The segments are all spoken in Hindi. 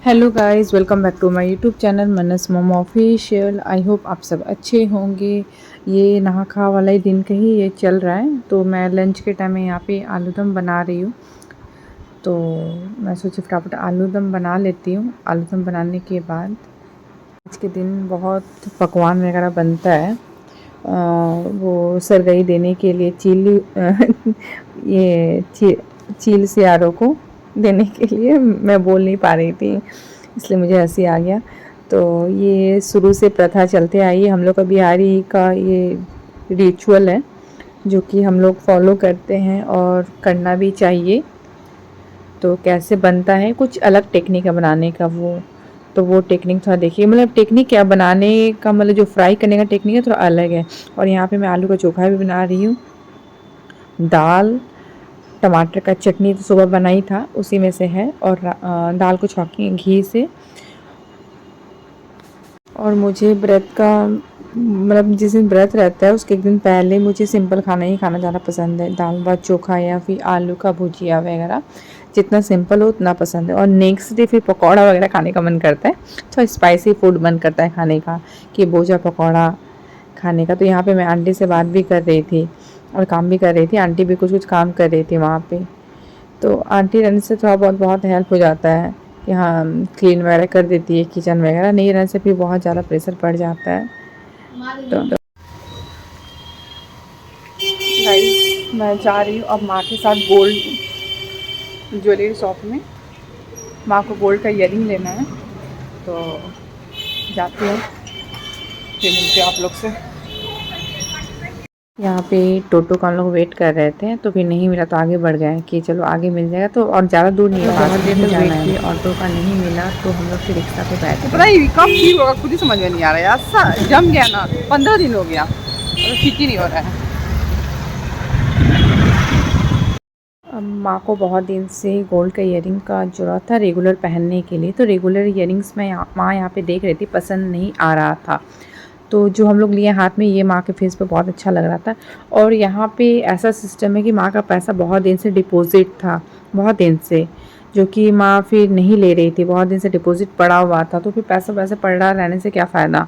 Hello guys, welcome back to my YouTube channel Manas Momo official. I hope आप सब अच्छे होंगे। ये नहा खा वाला ही दिन कहीं ये चल रहा है, तो मैं लंच के टाइम में यहाँ पे आलू दम बना रही हूँ। तो मैं सोची फटाफट आलू दम बना लेती हूँ। आलू दम बनाने के बाद आज के दिन बहुत पकवान वगैरह बनता है। वो सरगई देने के लिए ये चील सियारों को देने के लिए मैं बोल नहीं पा रही थी, इसलिए मुझे हंसी आ गया। तो ये शुरू से प्रथा चलते आई है, हम लोग का बिहारी का ये रिचुअल है जो कि हम लोग फॉलो करते हैं और करना भी चाहिए। तो कैसे बनता है, कुछ अलग टेक्निक है बनाने का। वो टेक्निक थोड़ा देखिए, मतलब टेक्निक क्या बनाने का, मतलब जो फ्राई करने का टेक्निक है थोड़ा अलग है। और यहाँ पे मैं आलू का चोखा भी बना रही हूँ। दाल, टमाटर का चटनी तो सुबह बनाई था, उसी में से है। और दाल को छौंकी घी से। और मुझे व्रत का, मतलब जिस दिन व्रत रहता है उसके एक दिन पहले मुझे सिंपल खाना ही खाना ज़्यादा पसंद है। दाल भात चोखा या फिर आलू का भुजिया वगैरह, जितना सिंपल हो उतना पसंद है। और नेक्स्ट डे फिर पकौड़ा वगैरह खाने का मन करता है, तो स्पाइसी फूड मन करता है खाने का, कि बोझा पकौड़ा खाने का। तो यहाँ पे मैं आंटी से बात भी कर रही थी और काम भी कर रही थी। आंटी भी कुछ कुछ काम कर रही थी वहाँ पे। तो आंटी रहने से थोड़ा बहुत बहुत हेल्प हो जाता है कि हाँ, क्लीन वगैरह कर देती है किचन वगैरह। नहीं रहने से फिर बहुत ज़्यादा प्रेशर पड़ जाता है। तो गाइस, मैं जा रही हूँ अब माँ के साथ गोल्ड ज्वेलरी शॉप में। माँ को गोल्ड का ईयरिंग लेना है, तो जाती हूँ, फिर मिलते हैं आप लोग से। यहाँ पे टोटो का हम लोग वेट कर रहे थे, तो फिर नहीं मिला तो आगे बढ़ गए कि चलो आगे मिल जाएगा। तो और ज़्यादा दूर नहीं है, बहुत देर तक वेट किए, ऑटो का नहीं मिला तो हम लोग फिर रिक्शा पे बैठ गए। पता ही कब ठीक होगा खुद ही समझ में नहीं आ रहा यार। जम गया ना, 15 दिन हो गया और ठीक ही नहीं हो रहा है। माँ को बहुत दिन से गोल्ड का ईयरिंग का ज़रूरत था रेगुलर पहनने के लिए। तो रेगुलर ईयरिंग्स में माँ यहाँ पे देख रही थी, पसंद नहीं आ रहा था। तो जो हम लोग लिए हाथ में, ये माँ के फेस पे बहुत अच्छा लग रहा था। और यहाँ पे ऐसा सिस्टम है कि माँ का पैसा बहुत दिन से डिपॉजिट था, बहुत दिन से, जो कि माँ फिर नहीं ले रही थी। बहुत दिन से डिपॉजिट पड़ा हुआ था, तो फिर पैसा वैसे पड़ा रहने से क्या फ़ायदा।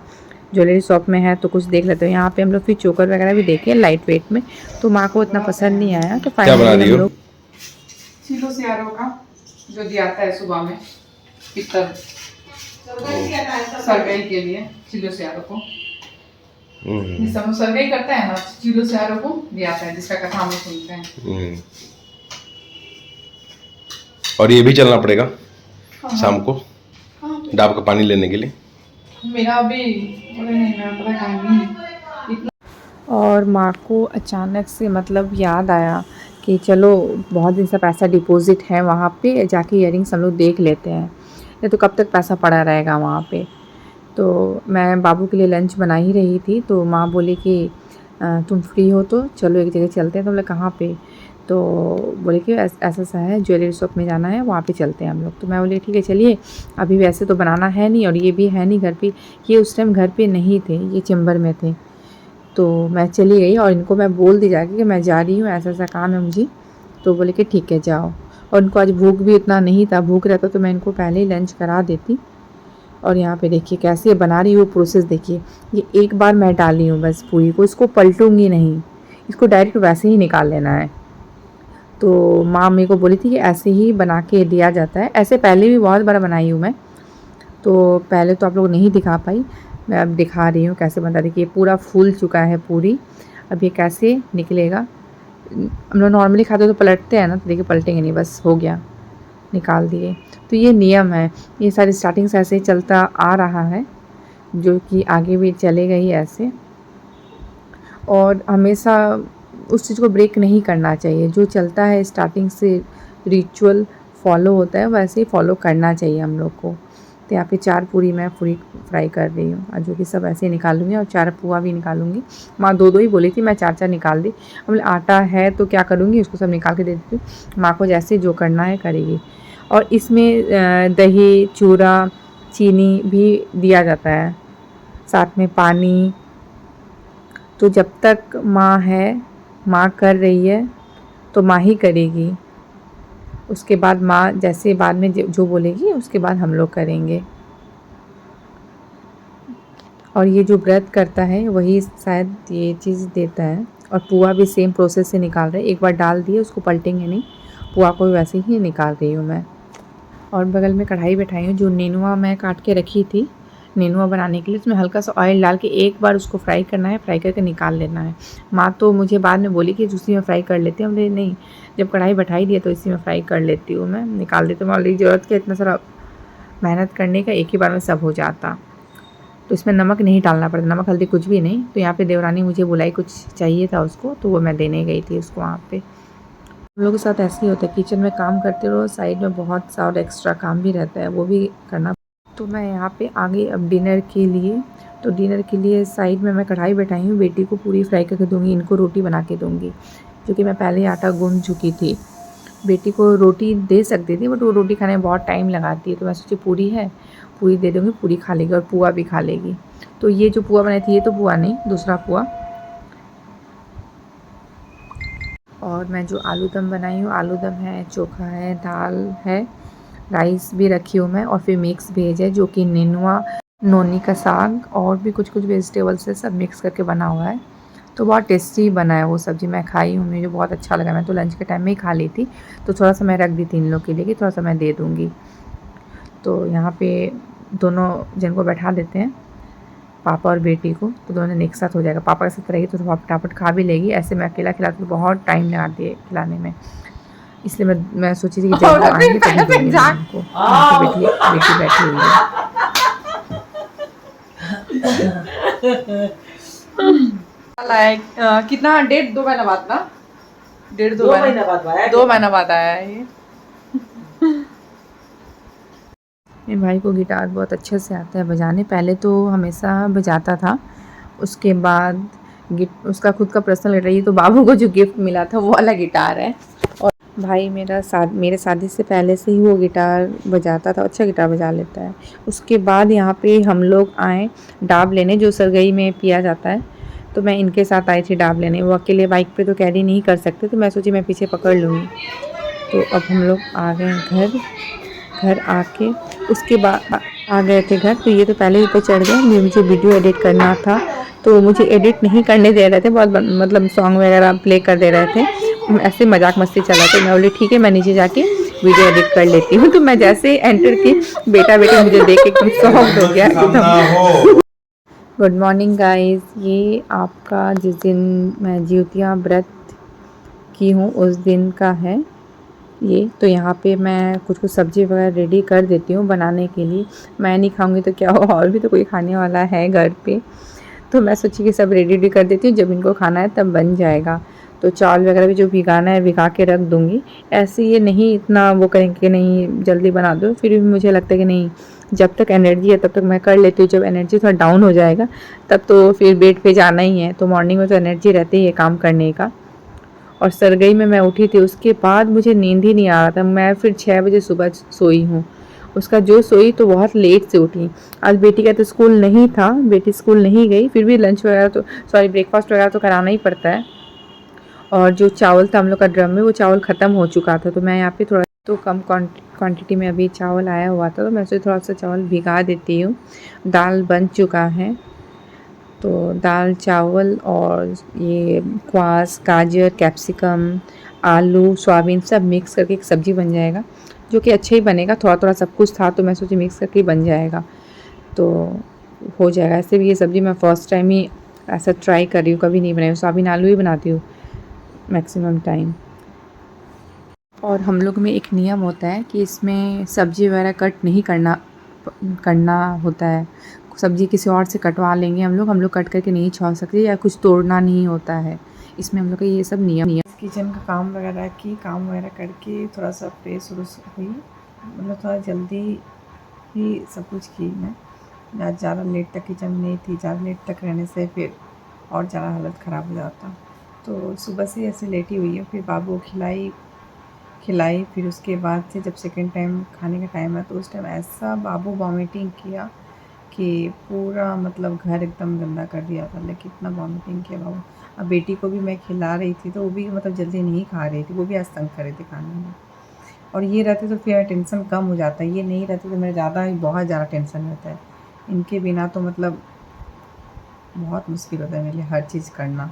ज्वेलरी शॉप में है तो कुछ देख लेते हैं। यहाँ पे हम लोग फिर चोकर वगैरह भी देखे लाइट वेट में, तो माँ को इतना पसंद नहीं आया। तो क्या बना फाइनली रही हम हो? लोग किलो से आरो का जो दिया आता है सुबह में, पित्तर सरगई के लिए किलो से आरो को सब सरगई करता है ना, किलो से आरो को दिया आता है, जिसका कथा हम लोग सुनते हैं। और ये भी चलना पड़ेगा हाँ, शाम को हाँ, डाब का पानी लेने के लिए। मेरा अभी बोले नहीं, मैं पता खाएंगी इतना। और माँ को अचानक से मतलब याद आया कि चलो बहुत दिन से पैसा डिपॉजिट है वहाँ पे, जाके ईयरिंग्स हम लोग देख लेते हैं, नहीं तो कब तक पैसा पड़ा रहेगा वहाँ पे। तो मैं बाबू के लिए लंच बना ही रही थी, तो माँ बोली कि तुम फ्री हो तो चलो एक जगह चलते हैं। तो बोले कहाँ पे? तो बोले कि ऐसा ऐसा है, ज्वेलरी शॉप में जाना है, वहाँ पे चलते हैं हम लोग। तो मैं बोली ठीक है चलिए। अभी वैसे तो बनाना है नहीं और ये भी है नहीं घर पे, ये उस टाइम घर पे नहीं थे, ये चैम्बर में थे। तो मैं चली गई और इनको मैं बोल दी जाके कि मैं जा रही हूँ, ऐसा ऐसा काम है मुझे। तो बोले कि ठीक है जाओ। और इनको आज भूख भी इतना नहीं था, भूख रहता तो मैं इनको पहले ही लंच करा देती। और यहाँ पे देखिए कैसे ये बना रही हूँ, प्रोसेस देखिए। ये एक बार मैं डाली हूँ बस पूरी को, इसको पलटूंगी नहीं, इसको डायरेक्ट वैसे ही निकाल लेना है। तो माँ मेरे को बोली थी कि ऐसे ही बना के दिया जाता है। ऐसे पहले भी बहुत बार बनाई हूँ मैं, तो पहले तो आप लोग नहीं दिखा पाई, मैं अब दिखा रही हूँ कैसे बनता है। देखिए पूरा फूल चुका है पूरी, अब ये कैसे निकलेगा। हम लोग नॉर्मली खाते तो पलटते हैं ना, तो देखिए पलटेंगे नहीं, बस हो गया, निकाल दिए। तो ये नियम है, ये सारी स्टार्टिंग से ऐसे ही चलता आ रहा है, जो कि आगे भी चलेगा ही ऐसे। और हमेशा उस चीज़ को ब्रेक नहीं करना चाहिए, जो चलता है स्टार्टिंग से रिचुअल फॉलो होता है वैसे ही फॉलो करना चाहिए हम लोग को। तो यहाँ पे 4 पूरी मैं पूरी फ्राई कर रही हूँ, और जो कि सब ऐसे ही निकालूंगी, और 4 पुआ भी निकालूंगी। माँ 2-2 ही बोली थी, मैं 4-4 निकाल दी। अब बोले आटा है तो क्या करूँगी, उसको सब निकाल के दे देती हूँ, माँ को जैसे जो करना है करेगी। और इसमें दही, चूड़ा, चीनी भी दिया जाता है, साथ में पानी। तो जब तक माँ है, माँ कर रही है तो माँ ही करेगी, उसके बाद माँ जैसे बाद में जो बोलेगी उसके बाद हम लोग करेंगे। और ये जो व्रत करता है वही शायद ये चीज़ देता है। और पुआ भी सेम प्रोसेस से निकाल रहे हैं, एक बार डाल दिए उसको पलटेंगे नहीं, पुआ को भी वैसे ही निकाल रही हूँ मैं। और बगल में कढ़ाई बैठाई हूँ, जो नेनुआ मैं काट के रखी थी नेनुआ बनाने के लिए, उसमें हल्का सा ऑयल डाल के एक बार उसको फ्राई करना है, फ्राई करके निकाल लेना है। माँ तो मुझे बाद में बोली कि उसी में फ्राई कर लेते हैं, हमने नहीं, जब कढ़ाई बैठाई दी है तो इसी में फ्राई कर लेती हूँ मैं, निकाल देती हूँ। ऑलरेडी ज़रूरत क्या इतना सारा मेहनत करने का, एक ही बार में सब हो जाता। तो इसमें नमक नहीं डालना पड़ता, नमक हल्दी कुछ भी नहीं। तो यहाँ पे देवरानी मुझे बुलाई, कुछ चाहिए था उसको, तो वो मैं देने गई थी उसको वहाँ पे। हम लोगों के साथ ऐसे ही होता है, किचन में काम करते रहो, साइड में बहुत सारा एक्स्ट्रा काम भी रहता है, वो भी करना। तो मैं यहाँ पे आ गई अब डिनर के लिए। तो डिनर के लिए साइड में मैं कढ़ाई बैठाई हूँ, बेटी को पूरी फ्राई करके दूँगी, इनको रोटी बना के दूँगी, क्योंकि मैं पहले ही आटा गूँध चुकी थी। बेटी को रोटी दे सकती थी बट वो रोटी खाने में बहुत टाइम लगाती है, तो मैं सोची पूरी है, पूरी दे दूँगी, पूरी खा लेगी और पुआ भी खा लेगी। तो ये जो पुआ बनाई थी, ये तो पुआ नहीं, दूसरा पुआ। और मैं जो आलू दम बनाई हूँ, आलू दम है, चोखा है, दाल है, राइस भी रखी हूँ मैं, और फिर मिक्स वेज है जो कि नेनुआ, नोनी का साग और भी कुछ कुछ वेजिटेबल्स है, सब मिक्स करके बना हुआ है। तो बहुत टेस्टी बना है वो सब्ज़ी, मैं खाई हूँ, मुझे बहुत अच्छा लगा। मैं तो लंच के टाइम में ही खा ली थी, तो थोड़ा सा मैं रख दी थी इन लोग के लिए कि थोड़ा सा मैं दे दूँगी। तो यहाँ पे दोनों जन को बैठा देते हैं, पापा और बेटी को, तो दोनों एक साथ हो जाएगा। पापा के साथ रहेगी तो फटाफट खा भी लेगी, ऐसे मैं अकेला खिलाती तो बहुत टाइम लगाती है खिलाने में, इसलिए मैं सोची थी कि जब वो आएंगे तभी दूँगी मैं उनको। यहाँ पे बेटी बैठी हुई है। कितना 1.5-2 महीना बाद ना, 1.5-2 महीना बाद 2 महीना बाद आया है ये। मेरे भाई को गिटार बहुत अच्छे से आता है बजाने, पहले तो हमेशा बजाता था, उसके बाद उसका खुद का पर्सनल गिटार, ये तो बाबू को जो गिफ्ट मिला था वो वाला गिटार है। और भाई मेरे शादी से पहले से ही वो गिटार बजाता था, अच्छा गिटार बजा लेता है। उसके बाद यहाँ पे हम लोग आए डाब लेने, जो सरगई में पिया जाता है, तो मैं इनके साथ आई थी डाब लेने। वो अकेले बाइक पे तो कैरी नहीं कर सकते, तो मैं सोची मैं पीछे पकड़ लूँगी। तो अब हम लोग आ गए घर आके उसके बाद आ गए थे घर। तो ये तो पहले ऊपर चढ़ गए, मुझे वीडियो एडिट करना था, तो मुझे एडिट नहीं करने दे रहे थे, बहुत मतलब सॉन्ग वगैरह प्ले कर दे रहे थे, ऐसे मजाक मस्ती चला। तो मैं बोली ठीक है, मैं नीचे जाके वीडियो एडिट कर लेती हूँ। तो मैं जैसे एंटर की, बेटा बेटी मुझे देख के एकदम सॉफ्ट हो गया एकदम। गुड मॉर्निंग गाइस, ये आपका जिस दिन मैं जिउतिया व्रत की हूँ उस दिन का है ये। तो यहाँ पे मैं कुछ सब्ज़ी वगैरह रेडी कर देती हूँ बनाने के लिए। मैं नहीं खाऊंगी तो क्या हो, और भी तो कोई खाने वाला है घर पे, तो मैं सोची कि सब रेडी कर देती हूँ, जब इनको खाना है तब बन जाएगा। तो चावल वगैरह भी जो भिगाना है भिगा के रख दूँगी। ऐसे ये नहीं इतना वो करेंगे कि नहीं जल्दी बना दो, फिर भी मुझे लगता है कि नहीं, जब तक एनर्जी है तब तक मैं कर लेती हूँ। जब एनर्जी थोड़ा डाउन हो जाएगा तब तो फिर बेड पे जाना ही है, तो मॉर्निंग में तो एनर्जी रहती ही है काम करने का। और सरगई में मैं उठी थी, उसके बाद मुझे नींद ही नहीं आ रहा था। मैं फिर 6 बजे सुबह सोई हूँ, उसका जो सोई तो बहुत लेट से उठी। आज बेटी का तो स्कूल नहीं था, बेटी स्कूल नहीं गई, फिर भी लंच वगैरह तो ब्रेकफास्ट वगैरह तो कराना ही पड़ता है। और जो चावल था हम लोग का ड्रम में, वो चावल ख़त्म हो चुका था, तो मैं यहाँ पे थोड़ा तो कम क्वांटिटी में अभी चावल आया हुआ था, तो मैं सोची थोड़ा सा चावल भिगा देती हूँ। दाल बन चुका है, तो दाल चावल और ये क्वास, गाजर, कैप्सिकम, आलू, सोयाबीन सब मिक्स करके एक सब्ज़ी बन जाएगा, जो कि अच्छा ही बनेगा। थोड़ा थोड़ा सब कुछ था तो मैं सोची मिक्स करके ही बन जाएगा, तो हो जाएगा। ऐसे भी ये सब्ज़ी मैं फ़र्स्ट टाइम ही ऐसा ट्राई कर रही हूँ, कभी नहीं बनाई हूँ। सोयाबीन आलू ही बनाती हूँ मैक्सिमम टाइम। और हम लोग में एक नियम होता है कि इसमें सब्ज़ी वगैरह कट नहीं करना होता है। सब्ज़ी किसी और से कटवा लेंगे हम लोग कट करके नहीं छोड़ सकते, या कुछ तोड़ना नहीं होता है इसमें। हम लोग का ये सब नियम। किचन का काम वगैरह करके थोड़ा सा फ्रेश हुई, मतलब थोड़ा जल्दी ही सब कुछ की मैं। आज ज़्यादा लेट तक किचन में नहीं थी, ज़्यादा लेट तक रहने से फिर और ज़्यादा हालत ख़राब हो जाता। तो सुबह से ऐसे लेटी हुई है, फिर बाबू खिलाई, फिर उसके बाद से जब सेकंड टाइम खाने का टाइम है तो उस टाइम ऐसा बाबू वॉमिटिंग किया कि पूरा मतलब घर एकदम गंदा कर दिया था, लेकिन इतना वॉमिटिंग किया बाबू। अब बेटी को भी मैं खिला रही थी तो वो भी मतलब जल्दी नहीं खा रही थी, वो भी आज तंग कर रही थी खाने में। और ये रहते तो फिर टेंशन कम हो जाता है, ये नहीं रहते तो मेरा ज़्यादा ही बहुत ज़्यादा टेंशन रहता है। इनके बिना तो मतलब बहुत मुश्किल होता है मेरे लिए हर चीज़ करना।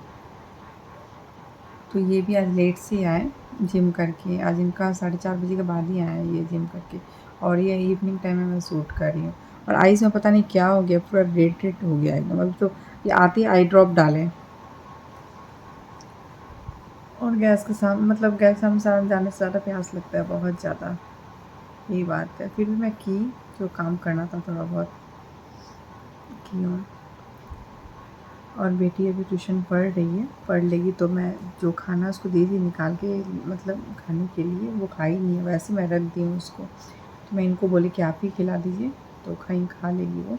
तो ये भी आज लेट से आए जिम करके, आज इनका 4:30 बजे के बाद ही आए ये जिम करके, और ये इवनिंग टाइम में मैं शूट कर रही हूँ। और आईज़ में पता नहीं क्या हो गया, पूरा रेड हो गया एकदम। अभी तो ये आते ही आई ड्रॉप डाले, और गैस के सामने मतलब गैस के सामने जाने से ज़्यादा प्यास लगता है, बहुत ज़्यादा, यही बात है। फिर भी मैं की जो काम करना था थोड़ा बहुत की हूँ। और बेटी अभी ट्यूशन पढ़ रही है, पढ़ लेगी तो मैं जो खाना उसको दे दी निकाल के, मतलब खाने के लिए, वो खा ही नहीं है, वैसे मैं रख दी हूँ उसको। तो मैं इनको बोली कि आप ही खिला दीजिए, तो खा लेगी वो।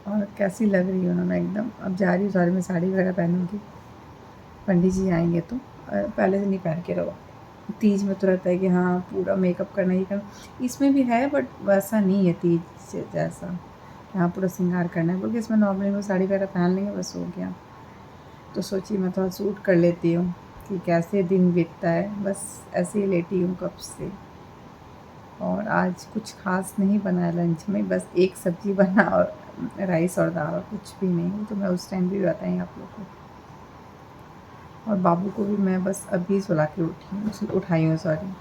और कैसी लग रही है उन्होंने एकदम। अब जा रही हूँ, साड़ी में साड़ी वगैरह पहनूँगी, पंडित जी आएंगे तो पहले से नहीं पहन के रहो। तीज में तो रहता है कि हाँ पूरा मेकअप करना ही करना, इसमें भी है बट वैसा नहीं है तीज से जैसा, यहाँ पूरा श्रृंगार करना है। बोल के इसमें नॉर्मली वो साड़ी वगैरह पहन लेंगे, बस हो गया। तो सोची मैं थोड़ा शूट कर लेती हूँ कि कैसे दिन बीतता है, बस ऐसे ही लेटी हूँ कब से। और आज कुछ खास नहीं बनाया लंच में, बस एक सब्ज़ी बना और राइस और दाल, और कुछ भी नहीं। तो मैं उस टाइम भी बताई आप लोग को। और बाबू को भी मैं बस अभी सुला के उठाई हूँ सॉरी।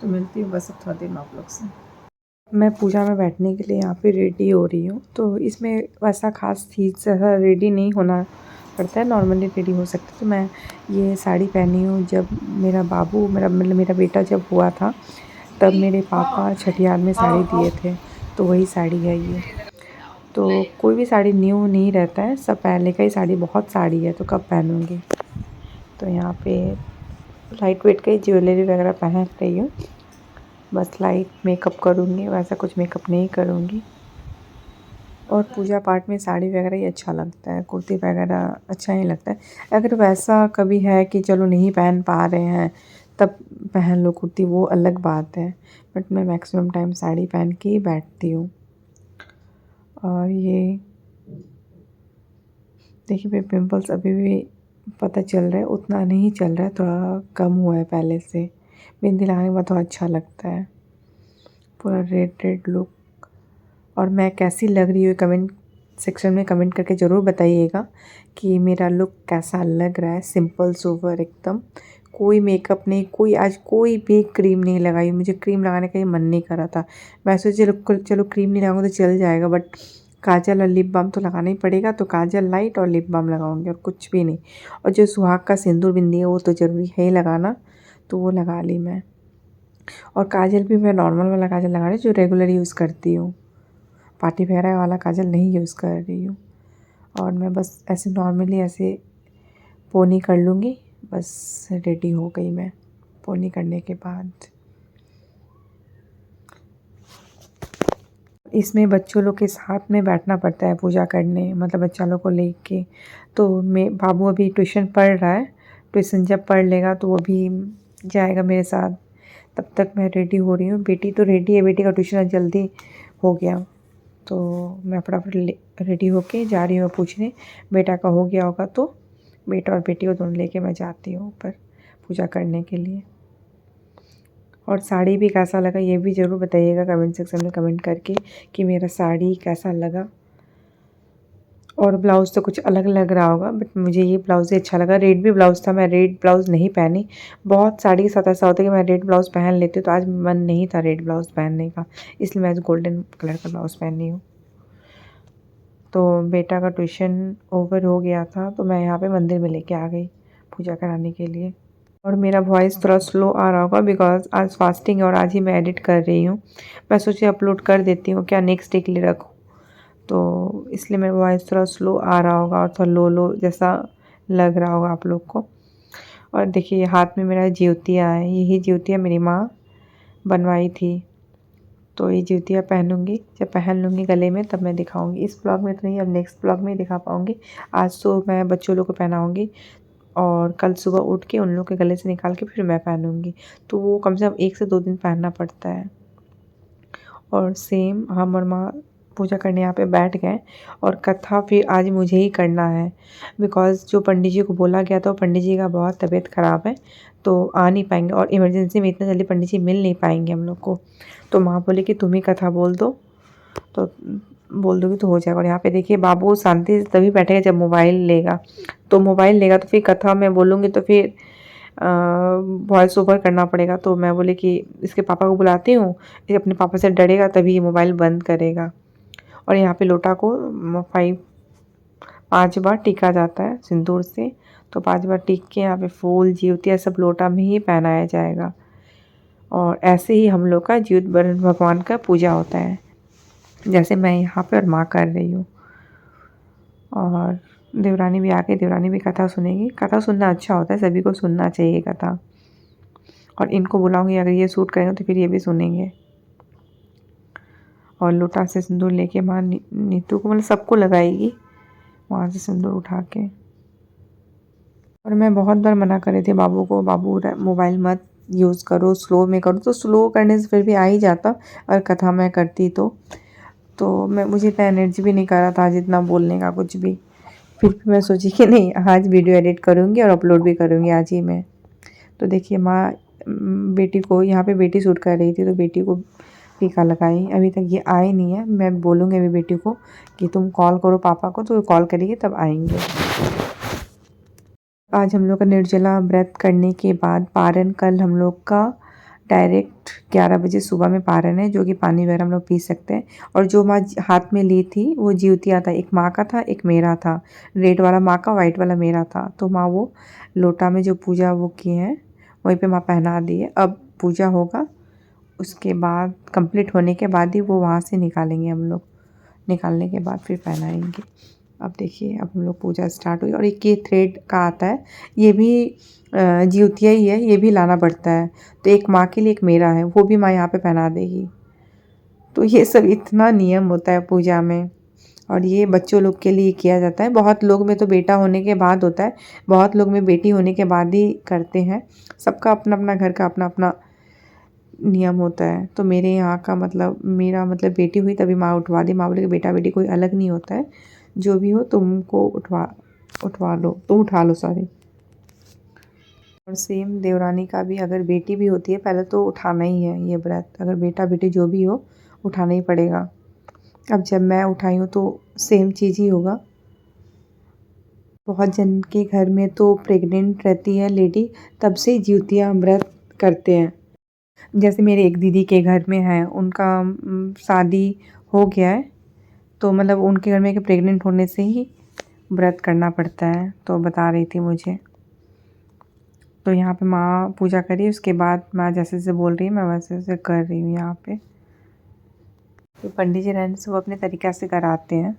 तो मिलती हूँ बस अब थोड़ा देर में आप लोग से। मैं पूजा में बैठने के लिए यहाँ पे रेडी हो रही हूँ। तो इसमें वैसा ख़ास चीज़ जैसा रेडी नहीं होना पड़ता है, नॉर्मली रेडी हो सकते। तो मैं ये साड़ी पहनी हूँ, जब मेरा बाबू मेरा बेटा जब हुआ था तब मेरे पापा छठियार में साड़ी दिए थे, तो वही साड़ी है ये। तो कोई भी साड़ी न्यू नहीं रहता है, सब पहले का ही साड़ी, बहुत साड़ी है तो कब पहनूँगी। तो यहाँ पे लाइट वेट का ही ज्वेलरी वगैरह पहन रही हूँ, बस लाइट मेकअप करूँगी, वैसा कुछ मेकअप नहीं करूँगी। और पूजा पाठ में साड़ी वगैरह ही अच्छा लगता है, कुर्ती वगैरह अच्छा नहीं लगता है। अगर वैसा कभी है कि चलो नहीं पहन पा रहे हैं तब पहन लो कुर्ती, वो अलग बात है, बट मैं मैक्सिमम टाइम साड़ी पहन के ही बैठती हूँ। और ये देखिए मेरे पिंपल्स अभी भी पता चल रहा है, उतना नहीं चल रहा है, थोड़ा कम हुआ है पहले से। बिंदी लगाने के बाद थोड़ा अच्छा लगता है, पूरा रेड लुक। और मैं कैसी लग रही हूँ कमेंट सेक्शन में कमेंट करके ज़रूर बताइएगा कि मेरा लुक कैसा लग रहा है। सिंपल सोबर एकदम, कोई मेकअप नहीं, कोई आज कोई भी क्रीम नहीं लगाई। मुझे क्रीम लगाने का ही मन नहीं कर रहा था, मैं सोची चलो क्रीम नहीं लगाऊंगा तो चल जाएगा, बट काजल और लिप बाम तो लगाना ही पड़ेगा, तो काजल लाइट और लिप बाम लगाऊंगी और कुछ भी नहीं। और जो सुहाग का सिंदूर बिंदी है वो तो ज़रूरी है ही लगाना, तो वो लगा ली मैं। और काजल भी मैं नॉर्मल वाला काजल लगा रही हूँ जो रेगुलर यूज़ करती हूँ, पार्टी वगैरह वाला काजल नहीं यूज़ कर रही हूँ। और मैं बस ऐसे नॉर्मली ऐसे पोनी कर लूँगी, बस रेडी हो गई मैं। पोनी करने के बाद इसमें बच्चों लोग के साथ में बैठना पड़ता है पूजा करने, मतलब बच्चा लोग को लेके। तो मैं बाबू अभी ट्यूशन पढ़ रहा है, ट्यूशन जब पढ़ लेगा तो वो भी जाएगा मेरे साथ। तब तक मैं रेडी हो रही हूँ। बेटी तो रेडी है, बेटी का ट्यूशन जल्दी हो गया, तो मैं फटाफट रेडी होके जा रही हूँ पूछने, बेटा का हो गया होगा तो बेटा और बेटी को दोनों लेके मैं जाती हूँ ऊपर पूजा करने के लिए। और साड़ी भी कैसा लगा ये भी ज़रूर बताइएगा कमेंट सेक्शन में कमेंट करके कि मेरा साड़ी कैसा लगा। और ब्लाउज़ तो कुछ अलग लग रहा होगा, बट मुझे ये ब्लाउज़ ही अच्छा लगा। रेड भी ब्लाउज़ था, मैं रेड ब्लाउज़ नहीं पहनी। बहुत साड़ी के साथ ऐसा होता है कि मैं रेड ब्लाउज़ पहन लेती हूँ, तो आज मन नहीं था रेड ब्लाउज़ पहनने का, इसलिए मैं आज गोल्डन कलर का ब्लाउज़ पहनी हूँ। तो बेटा का ट्यूशन ओवर हो गया था, तो मैं यहाँ पे मंदिर में लेके आ गई पूजा कराने के लिए। और मेरा वॉइस थोड़ा स्लो आ रहा होगा बिकॉज़ आज फास्टिंग है और आज ही मैं एडिट कर रही हूँ। मैं सोची अपलोड कर देती हूँ, क्या नेक्स्ट डे के लिए रखूँ, तो इसलिए मेरा वॉइस थोड़ा स्लो आ रहा होगा और थोड़ा लो जैसा लग रहा होगा आप लोग को। और देखिए हाथ में मेरा ज्योतियाँ है, यही ज्योतियाँ मेरी माँ बनवाई थी, तो ये जूतियाँ पहनूँगी, जब पहन लूँगी गले में तब मैं दिखाऊँगी। इस ब्लॉग में तो नहीं, अब नेक्स्ट ब्लॉग में ही दिखा पाऊँगी। आज तो मैं बच्चों लोग को पहनाऊँगी और कल सुबह उठ के उन लोग के गले से निकाल के फिर मैं पहनूँगी, तो वो कम से कम 1 से 2 दिन पहनना पड़ता है। और सेम हम और माँ पूजा करने यहाँ पे बैठ गए और कथा फिर आज मुझे ही करना है, बिकॉज़ जो पंडित जी को बोला गया था पंडित जी का बहुत तबीयत ख़राब है तो आ नहीं पाएंगे और इमरजेंसी में इतना जल्दी पंडित जी मिल नहीं पाएंगे हम लोग को। तो माँ बोले कि तुम ही कथा बोल दो, तो बोल दोगी तो हो जाएगा। और यहाँ पे देखिए बाबू शांति से तभी बैठेगा जब मोबाइल लेगा, तो मोबाइल लेगा तो फिर कथा मैं बोलूँगी तो फिर वॉइस ओवर करना पड़ेगा। तो मैं बोले कि इसके पापा को बुलाती हूँ, ये अपने पापा से डरेगा तभी ये मोबाइल बंद करेगा। और यहाँ पे लोटा को 5 बार टीका जाता है सिंदूर से, तो 5 बार टीक के यहाँ पे फूल जीवतिया सब लोटा में ही पहनाया जाएगा। और ऐसे ही हम लोग का जीवित भगवान का पूजा होता है, जैसे मैं यहाँ पे और माँ कर रही हूँ। और देवरानी भी आके देवरानी भी कथा सुनेगी। कथा सुनना अच्छा होता है, सभी को सुनना चाहिए कथा। और इनको बुलाऊंगी, अगर ये सूट करेंगे तो फिर ये भी सुनेंगे। और लोटा से सिंदूर लेके माँ नीतू को मतलब सबको लगाएगी वहाँ से सिंदूर उठा के। और मैं बहुत बार मना कर रही थी बाबू को, बाबू मोबाइल मत यूज़ करो, स्लो में करो, तो स्लो करने से फिर भी आ ही जाता। और कथा मैं करती तो मैं मुझे इतना एनर्जी भी नहीं कर रहा था आज इतना बोलने का कुछ भी। फिर भी मैं सोची कि नहीं आज वीडियो एडिट करूँगी और अपलोड भी करूँगी आज ही मैं। तो देखिए माँ बेटी को, यहाँ पे बेटी शूट कर रही थी तो बेटी को टीका लगाई। अभी तक ये आए नहीं है, मैं बोलूँगी अभी बेटी को कि तुम कॉल करो पापा को, तो कॉल करेगी तब आएंगे। आज हम लोग का निर्जला व्रत करने के बाद पारण, कल हम लोग का डायरेक्ट 11 बजे सुबह में पारण है, जो कि पानी वगैरह हम लोग पी सकते हैं। और जो माँ हाथ में ली थी वो जीवतिया था, एक माँ का था एक मेरा था, रेड वाला माँ का वाइट वाला मेरा था। तो माँ वो लोटा में जो पूजा वो किए हैं वहीं पे माँ पहना दी है। अब पूजा होगा, उसके बाद कंप्लीट होने के बाद ही वो वहाँ से निकालेंगे हम लोग, निकालने के बाद फिर पहनाएंगे। अब देखिए अब हम लोग पूजा स्टार्ट हुई। और एक ये थ्रेड का आता है, ये भी जीवतिया ही है, ये भी लाना पड़ता है। तो एक माँ के लिए एक मेरा है, वो भी माँ यहाँ पे पहना देगी। तो ये सब इतना नियम होता है पूजा में, और ये बच्चों लोग के लिए किया जाता है। बहुत लोग में तो बेटा होने के बाद होता है, बहुत लोग में बेटी होने के बाद ही करते हैं। सबका अपना अपना घर का अपना अपना नियम होता है। तो मेरे यहाँ का मतलब, मेरा मतलब बेटी हुई तभी माँ उठवा दी। माँ बोले कि बेटा बेटी कोई अलग नहीं होता है, जो भी हो तुमको उठवा लो, तुम उठा लो सॉरी। और सेम देवरानी का भी, अगर बेटी भी होती है पहले तो उठाना ही है ये व्रत, अगर बेटा बेटी जो भी हो उठाना ही पड़ेगा। अब जब मैं उठाई हूँ तो सेम चीज़ ही होगा। बहुत जन के घर में तो प्रेग्नेंट रहती है लेडी तब से जीवतिया व्रत करते हैं। जैसे मेरे एक दीदी के घर में है, उनका शादी हो गया है, तो मतलब उनके घर में प्रेग्नेंट होने से ही व्रत करना पड़ता है, तो बता रही थी मुझे। तो यहाँ पे माँ पूजा करी, उसके बाद माँ जैसे जैसे बोल रही है मैं वैसे वैसे कर रही हूँ यहाँ पे। तो पंडित जी रहने से वो अपने तरीक़ा से कराते हैं,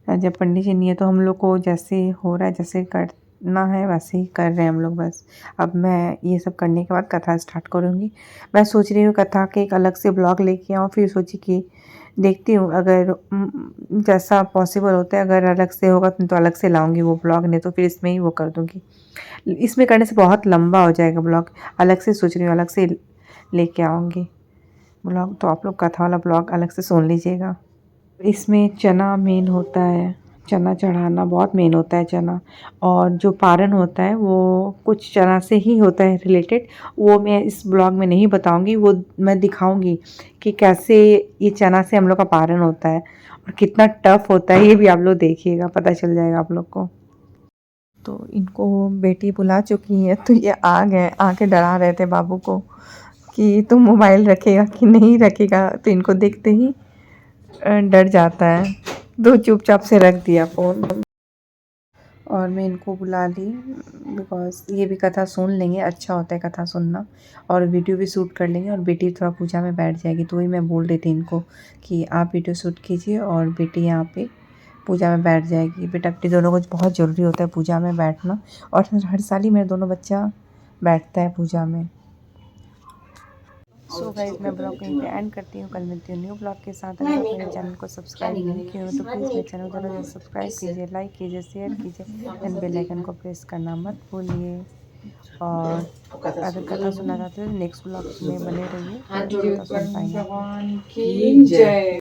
जब पंडित जी नहीं है तो हम लोग को जैसे हो रहा है, जैसे करना है वैसे ही कर रहे हैं हम लोग बस। अब मैं ये सब करने के बाद कथा स्टार्ट करूँगी। मैं सोच रही हूँ कथा के एक अलग से ब्लॉग लेके आऊँ, फिर सोची कि देखती हूँ अगर जैसा पॉसिबल होता है, अगर अलग से होगा तो अलग से लाऊंगी वो ब्लॉग, नहीं तो फिर इसमें ही वो कर दूँगी। इसमें करने से बहुत लंबा हो जाएगा ब्लॉग, अलग से सोच रही हूँ अलग से लेके आऊँगी ब्लॉग। तो आप लोग कथा वाला ब्लॉग अलग से सुन लीजिएगा। इसमें चना मेन होता है, चना चढ़ाना बहुत मेन होता है चना। और जो पारण होता है वो कुछ चना से ही होता है रिलेटेड, वो मैं इस ब्लॉग में नहीं बताऊंगी, वो मैं दिखाऊंगी कि कैसे ये चना से हम लोग का पारण होता है और कितना टफ होता है, ये भी आप लोग देखिएगा, पता चल जाएगा आप लोग को। तो इनको बेटी बुला चुकी है, तो ये आ गए, आके डरा रहे थे बाबू को कि तुम मोबाइल रखेगा कि नहीं रखेगा। तो इनको देखते ही डर जाता है, तो चुपचाप से रख दिया फ़ोन। और मैं इनको बुला ली बिकॉज़ ये भी कथा सुन लेंगे, अच्छा होता है कथा सुनना, और वीडियो भी शूट कर लेंगे। और बेटी थोड़ा पूजा में बैठ जाएगी, तो वही मैं बोल रही थी इनको कि आप वीडियो शूट कीजिए और बेटी यहाँ पे पूजा में बैठ जाएगी। बेटा बेटी दोनों को बहुत ज़रूरी होता है पूजा में बैठना, और हर साल ही मेरे दोनों बच्चा बैठता है पूजा में। सो गाइस मैं ब्लॉग कहीं पे एंड करती हूँ, कल मिलती हूँ न्यू ब्लॉग के साथ। अगर आप मेरे चैनल को सब्सक्राइब नहीं किए हो तो प्लीज़ मेरे चैनल को जरूर सब्सक्राइब कीजिए, लाइक कीजिए, शेयर कीजिए, एंड बेल आइकन को प्रेस करना मत भूलिए। और अगर कथा सुनना चाहते हो तो नेक्स्ट ब्लॉग में बने रहिए, तो कथा सुन पाएंगे।